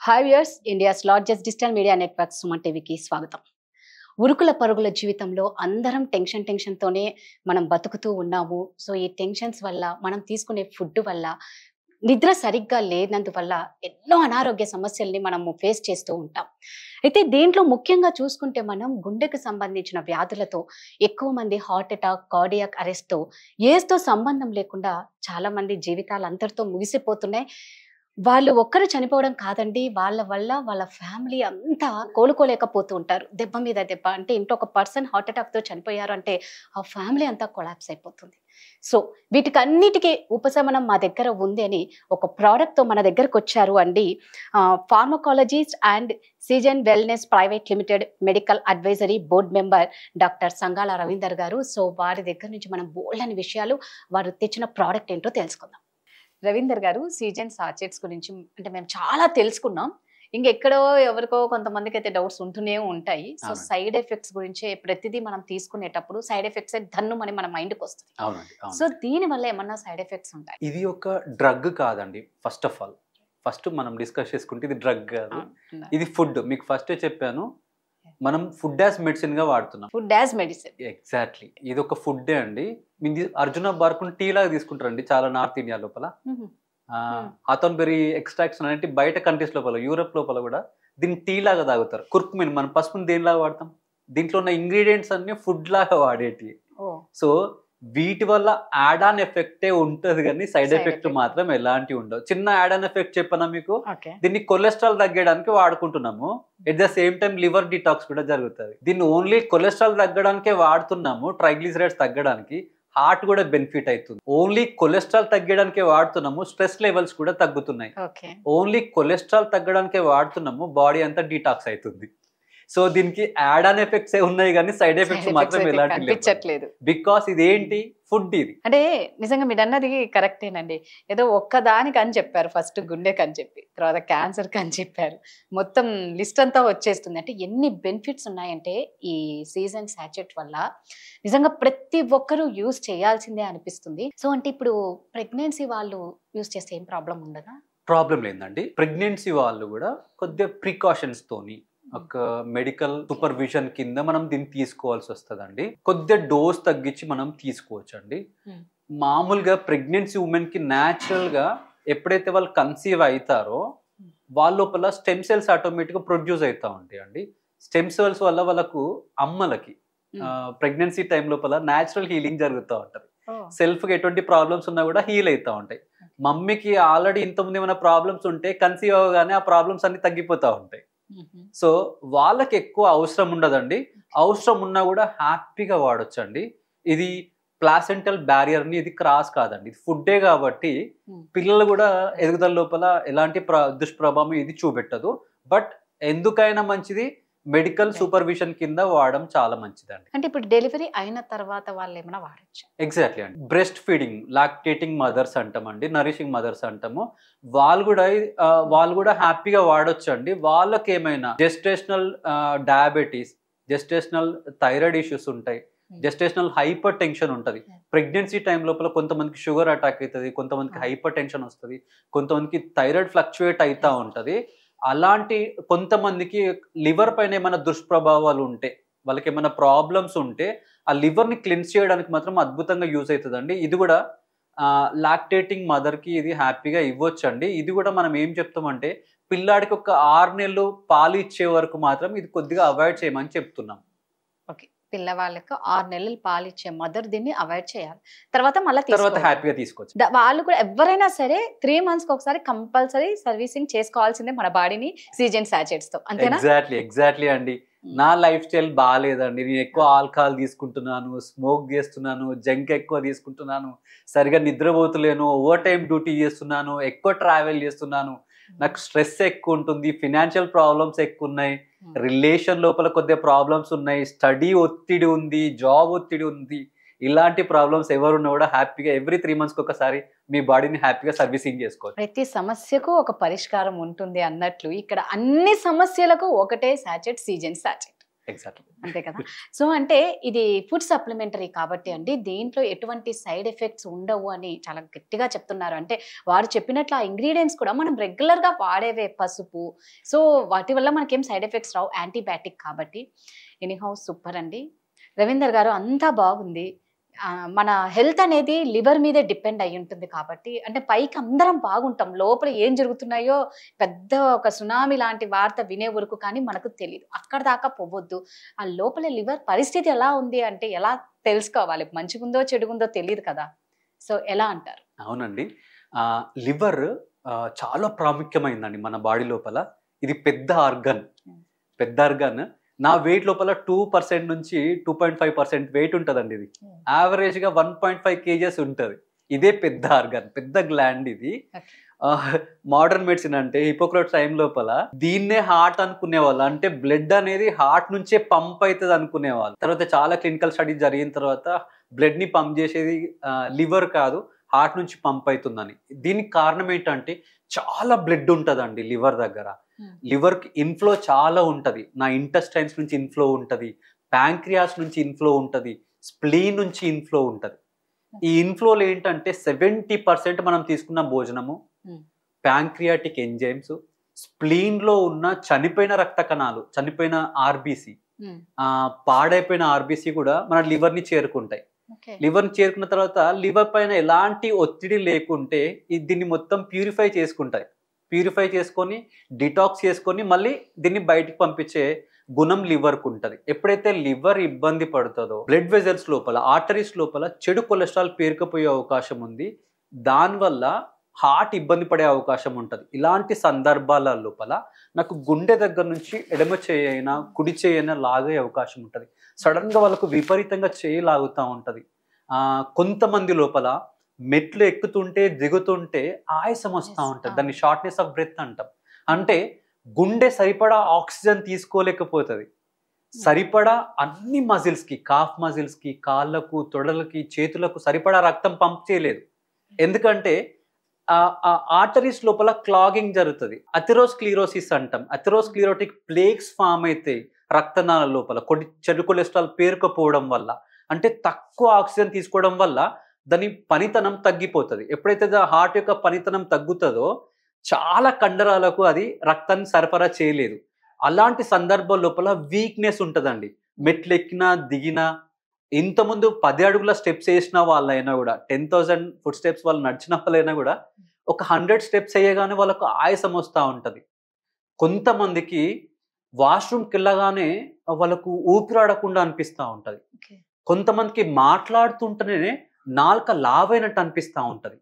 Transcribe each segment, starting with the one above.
Hi viewers, India's largest digital media network Suman టీవీకి స్వాగతం. ఉరుకుల పరుగుల జీవితంలో అందరం టెన్షన్తోనే మనం బతుకుతూ ఉన్నాము. సో ఈ టెన్షన్స్ వల్ల, మనం తీసుకునే ఫుడ్ వల్ల, నిద్ర సరిగ్గా లేనందువల్ల ఎన్నో అనారోగ్య సమస్యల్ని మనము ఫేస్ చేస్తూ ఉంటాం. అయితే దీంట్లో ముఖ్యంగా చూసుకుంటే మనం గుండెకు సంబంధించిన వ్యాధులతో ఎక్కువ మంది హార్ట్ అటాక్, కార్డియాక్ అరెస్ట్తో, ఏజ్తో సంబంధం లేకుండా చాలా మంది జీవితాలు అంతటితో ముగిసిపోతున్నాయి. వాళ్ళు ఒక్కరు చనిపోవడం కాదండి, వాళ్ళ వల్ల వాళ్ళ ఫ్యామిలీ అంతా కోలుకోలేకపోతూ ఉంటారు. దెబ్బ మీద దెబ్బ అంటే ఇంట్లో ఒక పర్సన్ హార్ట్ అటాక్తో చనిపోయారు అంటే ఆ ఫ్యామిలీ అంతా కొలాప్స్ అయిపోతుంది. సో వీటికన్నిటికీ ఉపశమనం మా దగ్గర ఉంది అని ఒక ప్రోడక్ట్తో మన దగ్గరకు వచ్చారు అండి. Pharmacologist and season wellness private limited medical advisory board member doctor సంగాల రవీందర్ గారు. సో వారి దగ్గర నుంచి మనం బోల్డని విషయాలు, వారు తెచ్చిన ప్రోడక్ట్ ఏంటో తెలుసుకుందాం. రవీందర్ గారు, సీజన్ సాచెట్స్ గురించి అంటే మేము చాలా తెలుసుకున్నాం. ఇంకెక్కడో ఎవరికో కొంతమందికి అయితే డౌట్స్ ఉంటూనే ఉంటాయి. సో సైడ్ ఎఫెక్ట్స్ గురించి ప్రతిదీ మనం తీసుకునేటప్పుడు సైడ్ ఎఫెక్ట్స్ ధన్ను అని మన మైండ్కి వస్తుంది. సో దీని వల్ల ఏమన్నా సైడ్ ఎఫెక్ట్స్ ఉంటాయి? ఇది ఒక డ్రగ్ కాదండి. ఫస్ట్ మనం డిస్కస్ చేసుకుంటే ఇది డ్రగ్ కాదు, ఇది ఫుడ్. మీకు ఫస్టే చెప్పాను, మనం ఫుడ్ యాజ్ మెడిసిన్ గా వాడుతున్నాం. Food as medicine, exactly. ఇది ఒక ఫుడ్డే అండి. మీరు అర్జున బార్కుని టీ లాగా తీసుకుంటారండి చాలా నార్త్ ఇండియా లోపల. హాథోర్న్బెర్రీ ఎక్స్ట్రాక్షన్ అనేది బయట కంట్రీస్ లోపల, యూరోప్ లోపల కూడా దీన్ని టీ లాగా తాగుతారు. కుర్కుమిన్, మనం పసుపుని దేనిలాగా వాడతాం, దీంట్లో ఉన్న ఇంగ్రీడియంట్స్ అన్ని ఫుడ్ లాగా వాడేటి. సో వీటి వల్ల యాడ్ ఆన్ ఎఫెక్టే ఉంటది కానీ సైడ్ ఎఫెక్ట్ మాత్రం ఎలాంటి ఉండవు. చిన్న యాడ్ ఆన్ ఎఫెక్ట్ చెప్పనా మీకు, దీన్ని కొలెస్ట్రాల్ తగ్గడానికి వాడుకుంటున్నాము. At the same time liver detox కూడా జరుగుతుంది. దీన్ని ఓన్లీ కొలెస్ట్రాల్ తగ్గడానికే వాడుతున్నాము, ట్రైగ్లిసరైడ్స్ తగ్గడానికి. హార్ట్ కూడా బెనిఫిట్ అవుతుంది. ఓన్లీ కొలెస్ట్రాల్ తగ్గడానికే వాడుతున్నాము, స్ట్రెస్ లెవెల్స్ కూడా తగ్గుతున్నాయి. ఓన్లీ కొలెస్ట్రాల్ తగ్గడానికే వాడుతున్నాము, బాడీ అంతా డీటాక్స్ అవుతుంది. సో దీనికి యాడ్ ఆన్ ఎఫెక్ట్స్ ఉన్నాయి కానీ సైడ్ ఎఫెక్ట్స్ మాత్రం ఎలాంటి లేదు. బికాస్ ఇదేంటి ఫుడ్. ఇది అంటే నిజంగా మీరు అన్నది కరెక్టేనండి. ఏదో ఒక్కదానికి అని చెప్పారు, ఫస్ట్ గుండెకి అని చెప్పి, తర్వాత క్యాన్సర్ కి అని చెప్పారు, మొత్తం లిస్ట్ అంతా వచ్చేస్తుంది. అంటే ఎన్ని బెనిఫిట్స్ ఉన్నాయంటే ఈ సీజన్ సాచెట్ వల్ల నిజంగా ప్రతి ఒక్కరూ యూజ్ చేయాల్సిందే అనిపిస్తుంది. సో అంటే ఇప్పుడు ప్రెగ్నెన్సీ వాళ్ళు యూజ్ చేస్తే ఏం ప్రాబ్లం ఉండదా? ప్రాబ్లం లేదండి. ప్రెగ్నెన్సీ వాళ్ళు కూడా కొద్దిగా ప్రికాషన్స్ తోని ఒక మెడికల్ సూపర్విజన్ కింద మనం దీన్ని తీసుకోవాల్సి వస్తుందండి. కొద్దిగా డోస్ తగ్గించి మనం తీసుకోవచ్చు అండి. మామూలుగా ప్రెగ్నెన్సీ ఉమెన్ కి న్యాచురల్ గా ఎప్పుడైతే వాళ్ళు కన్సీవ్ అవుతారో వాళ్ళ లోపల స్టెమ్ సెల్స్ ఆటోమేటిక్ గా ప్రొడ్యూస్ అవుతా ఉంటాయి అండి. స్టెమ్ సెల్స్ వల్ల వాళ్ళకు అమ్మలకి ప్రెగ్నెన్సీ టైం లోపల న్యాచురల్ హీలింగ్ జరుగుతూ ఉంటది. సెల్ఫ్ కి ఎటువంటి ప్రాబ్లమ్స్ ఉన్నా కూడా హీల్ అవుతా ఉంటాయి. మమ్మీకి ఆల్రెడీ ఇంతకుముందు ఏమైనా ప్రాబ్లమ్స్ ఉంటే కన్సీవ్ అవ్వగానే ఆ ప్రాబ్లమ్స్ అన్ని తగ్గిపోతా ఉంటాయి. సో వాళ్ళకి ఎక్కువ అవసరం ఉండదండి. అవసరం ఉన్నా కూడా హ్యాపీగా వాడొచ్చండి. ఇది ప్లాసెంటల్ బ్యారియర్ ని ఇది క్రాస్ కాదండి, ఇది ఫుడ్డే కాబట్టి పిల్లలు కూడా ఎదుగుదల లోపల ఎలాంటి దుష్ప్రభావం ఇది చూపెట్టదు. బట్ ఎందుకైనా మంచిది మెడికల్ సూపర్విజన్ కింద వాడడం చాలా మంచిదండి. అంటే ఇప్పుడు డెలివరీ అయిన తర్వాత వాళ్ళు ఏమైనా వాడచ్చు? ఎగ్జాక్ట్లీ అండి. బ్రెస్ట్ ఫీడింగ్, లాక్టేటింగ్ మదర్స్ అంటామండి, నరిషింగ్ మదర్స్ అంటాము. వాళ్ళు కూడా హ్యాపీగా వాడొచ్చు అండి. వాళ్ళకి ఏమైనా gestational diabetes, gestational thyroid issues ఉంటాయి, జెస్టేషనల్ హైపర్ టెన్షన్ ఉంటుంది. ప్రెగ్నెన్సీ టైం లోపల కొంతమందికి షుగర్ అటాక్ అవుతుంది, కొంతమందికి హైపర్ టెన్షన్ వస్తుంది, కొంతమందికి థైరాయిడ్ ఫ్లక్చువేట్ అవుతూ ఉంటుంది. అలాంటి కొంతమందికి లివర్ పైన ఏమైనా దుష్ప్రభావాలు ఉంటే, వాళ్ళకి ఏమైనా ప్రాబ్లమ్స్ ఉంటే ఆ లివర్ని క్లిన్స్ చేయడానికి మాత్రం అద్భుతంగా యూజ్ అవుతుందండి. ఇది కూడా లాక్టేటింగ్ మదర్కి ఇది హ్యాపీగా ఇవ్వచ్చు అండి. ఇది కూడా మనం ఏం చెప్తామంటే పిల్లాడికి ఒక 6 నెలలు పాలు ఇచ్చే వరకు మాత్రం ఇది కొద్దిగా అవాయిడ్ చేయమని చెప్తున్నాం. ఓకే, పిల్లవాళ్ళకు 6 నెలలు పాలిచ్చే మదర్ దీన్ని అవాయిడ్ చేయాలి. తర్వాత హ్యాపీగా తీసుకోవచ్చు. వాళ్ళు కూడా ఎవరైనా సరే 3 months ఒకసారి కంపల్సరీ సర్వీసింగ్ చేసుకోవాల్సిందే మన బాడీని సీజన్ సాచెట్స్ తో, అంతేనా? ఎగ్జాక్ట్లీ అండి. నా లైఫ్ స్టైల్ బాగాలేదండి, నేను ఎక్కువ ఆల్కహాల్ తీసుకుంటున్నాను, స్మోక్ చేస్తున్నాను, జంక్ ఎక్కువ తీసుకుంటున్నాను, సరిగా నిద్రపోతలేను, ఓవర్ టైం డ్యూటీ చేస్తున్నాను, ఎక్కువ ట్రావెల్ చేస్తున్నాను, నాకు స్ట్రెస్ ఎక్కువ ఉంటుంది, ఫినాన్షియల్ ప్రాబ్లమ్స్ ఎక్కువ ఉన్నాయి, రిలేషన్ లోపల కొద్దిగా ప్రాబ్లమ్స్ ఉన్నాయి, స్టడీ ఒత్తిడి ఉంది, జాబ్ ఒత్తిడి ఉంది. ఇలాంటి ప్రాబ్లమ్స్ ఎవరున్నా కూడా హ్యాపీగా ఎవ్రీ 3 months ఒకసారి మీ బాడీని హ్యాపీగా సర్వీసింగ్ చేసుకోవచ్చు. ప్రతి సమస్యకు ఒక పరిష్కారం ఉంటుంది అన్నట్లు ఇక్కడ అన్ని సమస్యలకు ఒకటే సాచెట్, సీజన్ సాచెట్. ఎగ్జాక్ట్లీ. అంతే కదా. సో అంటే ఇది ఫుడ్ సప్లిమెంటరీ కాబట్టి అండి, దీంట్లో ఎటువంటి సైడ్ ఎఫెక్ట్స్ ఉండవు అని చాలా గట్టిగా చెప్తున్నారు. అంటే వారు చెప్పినట్లు ఆ ఇంగ్రీడియంట్స్ కూడా మనం రెగ్యులర్ గా వాడేవే, పసుపు. సో వాటి వల్ల మనకేం సైడ్ ఎఫెక్ట్స్ రావు, యాంటీబయాటిక్ కాబట్టి. ఎనీహౌ సూపర్ అండి. రవీందర్ గారు అంతా బాగుంది. మన హెల్త్ అనేది లివర్ మీదే డిపెండ్ అయి ఉంటుంది కాబట్టి, అంటే పైకి అందరం బాగుంటాం, లోపల ఏం జరుగుతున్నాయో పెద్ద ఒక సునామీ లాంటి వార్త వినే వరకు కానీ మనకు తెలియదు. అక్కడ దాకా పోవద్దు. ఆ లోపల లివర్ పరిస్థితి ఎలా ఉంది అంటే ఎలా తెలుసుకోవాలి? మంచిగుందో చెడుగుందో తెలియదు కదా. సో ఎలా అంటారు? అవునండి. లివర్ చాలా ప్రాముఖ్యమైందండి మన బాడీ లోపల. ఇది పెద్ద ఆర్గన్. పెద్ద ఆర్గన్. నా వెయిట్ లోపల 2% నుంచి 2.5% వెయిట్ ఉంటుందండి. ఇది యావరేజ్గా 1.5 kgs ఉంటుంది. ఇదే పెద్ద ఆర్గన్, పెద్ద గ్లాండ్ ఇది. మోడర్న్ మెడిసిన్ అంటే హిపోక్రట్స్ టైం లోపల దీన్నే హార్ట్ అనుకునేవాళ్ళు. అంటే బ్లడ్ అనేది హార్ట్ నుంచే పంప్ అవుతుంది అనుకునేవాళ్ళు. తర్వాత చాలా క్లినికల్ స్టడీస్ జరిగిన తర్వాత బ్లడ్ ని పంప్ చేసేది లివర్ కాదు, హార్ట్ నుంచి పంప్ అవుతుందని. దీనికి కారణం ఏంటంటే చాలా బ్లడ్ ఉంటుందండి లివర్ దగ్గర. లివర్కి ఇన్ఫ్లో చాలా ఉంటుంది. నా ఇంటెస్టైన్స్ నుంచి ఇన్ఫ్లో ఉంటుంది, ప్యాంక్రియాస్ నుంచి ఇన్ఫ్లో ఉంటుంది, స్ప్లీన్ నుంచి ఇన్ఫ్లో ఉంటుంది. ఈ ఇన్ఫ్లోలు ఏంటంటే 70% మనం తీసుకున్న భోజనము, ప్యాంక్రియాటిక్ ఎంజైమ్స్, స్ప్లీన్లో ఉన్న చనిపోయిన రక్త కణాలు, చనిపోయిన ఆర్బీసీ, పాడైపోయిన ఆర్బీసీ కూడా మన లివర్ని చేరుకుంటాయి. లివర్ని చేరుకున్న తర్వాత లివర్ పైన ఎలాంటి ఒత్తిడి లేకుంటే దీన్ని మొత్తం ప్యూరిఫై చేసుకుంటాయి. ప్యూరిఫై చేసుకొని డిటాక్స్ చేసుకొని మళ్ళీ దీన్ని బయటికి పంపించే గుణం లివర్కు ఉంటుంది. ఎప్పుడైతే లివర్ ఇబ్బంది పడుతుందో బ్లడ్ వెజల్స్ లోపల, ఆర్టరీస్ లోపల చెడు కొలెస్ట్రాల్ పేరుకుపోయే అవకాశం ఉంది. దానివల్ల హార్ట్ ఇబ్బంది పడే అవకాశం ఉంటుంది. ఇలాంటి సందర్భాల లోపల నాకు గుండె దగ్గర నుంచి ఎడమ చేయైనా కుడి చేయైనా లాగే అవకాశం ఉంటుంది. సడన్గా వాళ్ళకు విపరీతంగా చేయి లాగుతూ ఉంటుంది. కొంతమంది లోపల మెట్లు ఎక్కుతుంటే దిగుతుంటే ఆయాసం వస్తూ ఉంటుంది. దాన్ని షార్ట్నెస్ ఆఫ్ బ్రెత్ అంటాం. అంటే గుండె సరిపడా ఆక్సిజన్ తీసుకోలేకపోతుంది. సరిపడా అన్ని మజిల్స్కి, కాఫ్ మజిల్స్కి, కాళ్ళకు, తొడలకి, చేతులకు సరిపడా రక్తం పంప్ చేయలేదు. ఎందుకంటే ఆర్టరీస్ లోపల క్లాగింగ్ జరుగుతుంది. అథెరోస్క్లీరోసిస్ అంటాం. అథెరోస్క్లీరోటిక్ ప్లేక్స్ ఫామ్ అయితే రక్తనాళ లోపల చెడు కొలెస్ట్రాల్ పేరుకుపోవడం వల్ల, అంటే తక్కువ ఆక్సిజన్ తీసుకోవడం వల్ల దాని పనితనం తగ్గిపోతుంది. ఎప్పుడైతే హార్ట్ యొక్క పనితనం తగ్గుతుందో చాలా కండరాలకు అది రక్తాన్ని సరఫరా చేయలేదు. అలాంటి సందర్భం లోపల వీక్నెస్ ఉంటుందండి. మెట్లు ఎక్కినా దిగినా, ఇంతకుముందు 10 అడుగుల స్టెప్స్ వేసిన వాళ్ళైనా కూడా, 10,000 ఫుట్ స్టెప్స్ వాళ్ళు నడిచిన వాళ్ళైనా కూడా ఒక 100 స్టెప్స్ వేయగానే వాళ్ళకు ఆయాసం వస్తూ ఉంటుంది. కొంతమందికి వాష్రూమ్కి వెళ్ళగానే వాళ్ళకు ఊపిరాడకుండా అనిపిస్తూ ఉంటుంది. కొంతమందికి మాట్లాడుతుంటేనే నాలుక లావైనట్టు అనిపిస్తూ ఉంటుంది.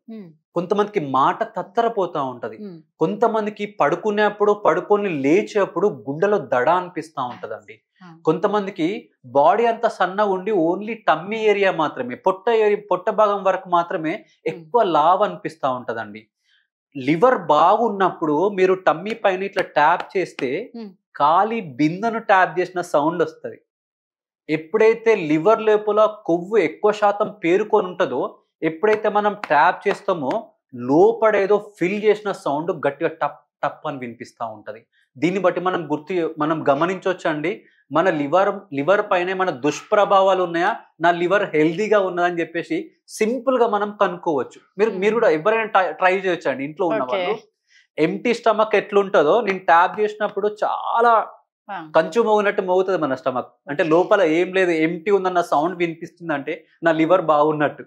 కొంతమందికి మాట తత్తరపోతూ ఉంటుంది. కొంతమందికి పడుకునేప్పుడు, పడుకొని లేచేప్పుడు గుండెలో దడ అనిపిస్తూ ఉంటుందండి. కొంతమందికి బాడీ అంతా సన్నగా ఉండి ఓన్లీ టమ్మీ ఏరియా మాత్రమే, పొట్ట భాగం వరకు మాత్రమే ఎక్కువ లావ్ అనిపిస్తూ ఉంటుందండి. లివర్ బాగున్నప్పుడు మీరు టమ్మీ పైన ఇట్లా ట్యాప్ చేస్తే ఖాళీ బిందెను ట్యాప్ చేసిన సౌండ్ వస్తుంది. ఎప్పుడైతే లివర్ లోపల కొవ్వు ఎక్కువ శాతం పేరుకొని ఉంటుందో, ఎప్పుడైతే మనం ట్యాప్ చేస్తామో లోపడేదో ఫిల్ చేసిన సౌండ్ గట్టిగా టప్ టప్ అని వినిపిస్తూ ఉంటుంది. దీన్ని బట్టి మనం గమనించవచ్చండి, మన లివర్ పైన మన దుష్ప్రభావాలు ఉన్నాయా, నా లివర్ హెల్దీగా ఉన్నదని చెప్పేసి సింపుల్ గా మనం కనుక్కోవచ్చు. మీరు కూడా ఎవరైనా ట్రై చేయొచ్చండి. ఇంట్లో ఉన్న వాళ్ళు ఎంటీ స్టమక్ ఎట్లుంటుందో నేను ట్యాప్ చేసినప్పుడు చాలా కంచు మోగినట్టు మోగుతుంది మన స్టమక్. అంటే లోపల ఏం లేదు, ఎంటీ ఉందన్న సౌండ్ వినిపిస్తుంది అంటే నా లివర్ బాగున్నట్టు.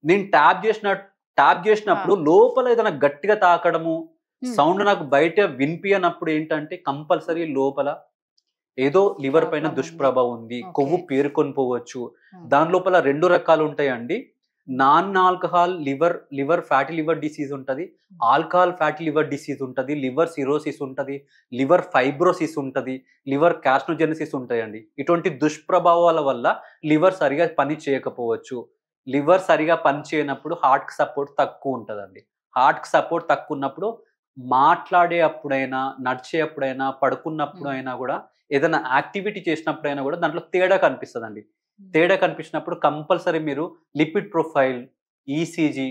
నేను ట్యాప్ చేసినప్పుడు లోపల ఏదైనా గట్టిగా తాకడము, సౌండ్ నాకు బయట వినిపించినప్పుడు ఏంటంటే కంపల్సరీ లోపల ఏదో లివర్ పైన దుష్ప్రభావం ఉంది, కొవ్వు పేరుకొని పోవచ్చు. దాని లోపల 2 రకాలు ఉంటాయండి. Non alcohol liver fatty liver disease ఉంటుంది, ఆల్కహాల్ ఫ్యాటీ లివర్ డిసీజ్ ఉంటుంది, లివర్ సిరోసిస్ ఉంటుంది, లివర్ ఫైబ్రోసిస్ ఉంటుంది, లివర్ క్యాస్ట్రోజెనసిస్ ఉంటాయండి. ఇటువంటి దుష్ప్రభావాల వల్ల లివర్ సరిగా పని చేయకపోవచ్చు. లివర్ సరిగా పని చేయనప్పుడు హార్ట్కి సపోర్ట్ తక్కువ ఉంటుందండి. హార్ట్కి సపోర్ట్ తక్కువ ఉన్నప్పుడు మాట్లాడే అప్పుడైనా, నడిచే అప్పుడైనా, పడుకున్నప్పుడు అయినా కూడా, ఏదైనా యాక్టివిటీ చేసినప్పుడైనా కూడా దాంట్లో తేడా కనిపిస్తుందండి. తేడా కనిపించినప్పుడు కంపల్సరీ మీరు lipid profile, ECG,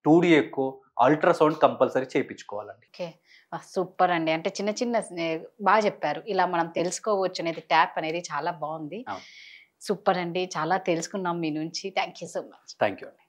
2D echo, ultrasound compulsory చేయించుకోవాలండి. ఓకే, సూపర్ అండి. అంటే చిన్న చిన్న బాగా చెప్పారు. ఇలా మనం తెలుసుకోవచ్చు అనేది ట్యాప్ అనేది చాలా బాగుంది. అవును. సూపర్ అండి. చాలా తెలుసుకున్నాం మీ నుంచి. Thank you so much. Thank you అండి.